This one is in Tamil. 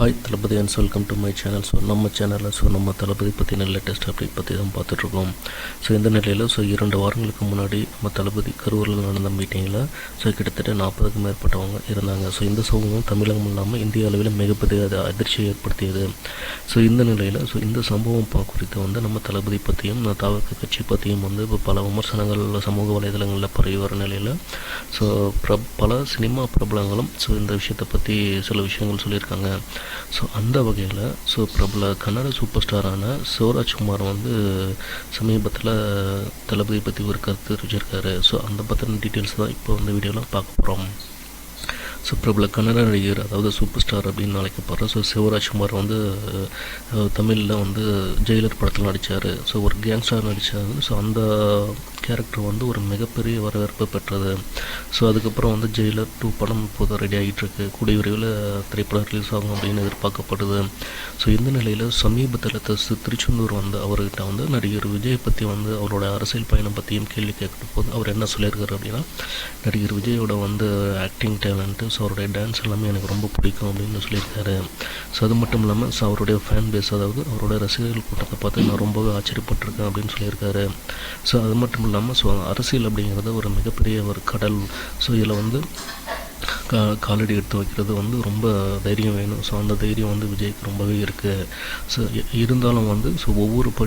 Hi Thalapathy ends welcome to my channel. நம்ம சேனலில் நம்ம தளபதி பற்றின லேட்டஸ்ட் அப்டேட் பற்றி தான் பார்த்துட்ருக்கோம். இந்த நிலையில் 2 வாரங்களுக்கு முன்னாடி நம்ம தளபதி கரூரில் நடந்த மீட்டிங்கில் கிட்டத்தட்ட 40க்கும் மேற்பட்டவங்க இருந்தாங்க. இந்த சம்பவம் தமிழகம் இல்லாமல் இந்திய அளவில் மிகப்பெரிய அதிர்ச்சியை ஏற்படுத்தியது. இந்த நிலையில் இந்த சம்பவம் குறித்து நம்ம தளபதி பற்றியும் தாவக கட்சி பற்றியும் இப்போ பல விமர்சனங்கள் சமூக வலைதளங்களில் பரவி வர நிலையில் பல சினிமா பிரபலங்களும் இந்த விஷயத்தை பற்றி சில விஷயங்கள் சொல்லியிருக்காங்க. அந்த வகையில் பிரபல கன்னட சூப்பர் ஸ்டாரான சிவராஜ்குமார் சமீபத்தில் தளபதி பற்றி ஒரு கருத்து தெரிவிச்சிருக்காரு. அந்த பற்றின டீட்டெயில்ஸ் தான் இப்போ இந்த வீடியோவில் பார்க்க போகிறோம். பிரபல கன்னட நடிகர், அதாவது சூப்பர் ஸ்டார் அப்படின்னு அழைக்கப்படுற சிவராஜ்குமார் தமிழில் ஜெயிலர் படத்தில் நடித்தார். ஒரு கேங்ஸ்டர் நடித்தார். அந்த கேரக்டர் ஒரு மிகப்பெரிய வரவேற்பு பெற்றது. அதுக்கப்புறம் ஜெயிலர் 2 படம் இப்போது ரெடி ஆகிட்டுருக்கு. கூடிய விரைவில் திரைப்படம் ரிலீஸ் ஆகும் அப்படின்னு எதிர்பார்க்கப்படுது. இந்த நிலையில் சமீபத்தில் திருச்செந்தூர் அவர்கிட்ட நடிகர் விஜய் பற்றி அவரோட அரசியல் பயணம் பற்றியும் கேள்வி கேட்கும் போது அவர் என்ன சொல்லியிருக்காரு அப்படின்னா, நடிகர் விஜயோட ஆக்டிங் டேலண்ட்டு, அவருடைய டான்ஸ் எல்லாமே எனக்கு ரொம்ப பிடிக்கும் அப்படின்னு சொல்லியிருக்காரு. அது மட்டும் இல்லாமல் அவருடைய ஃபேன் பேஸ், அதாவது அவரோட ரசிகர்கள் கூட்டத்தை பார்த்து நான் ரொம்பவே ஆச்சரியப்பட்டிருக்கேன் அப்படின்னு சொல்லியிருக்காரு. அது மட்டும் இல்லாமல் அரசியல் அப்படிங்கிறது ஒரு மிகப்பெரிய ஒரு கடல். இதில் காலடி எடுத்து வைக்கிறது ரொம்ப தைரியம் வேணும். அந்த தைரியம் விஜய்க்கு ரொம்பவே இருக்குது. இருந்தாலும் ஒவ்வொரு படி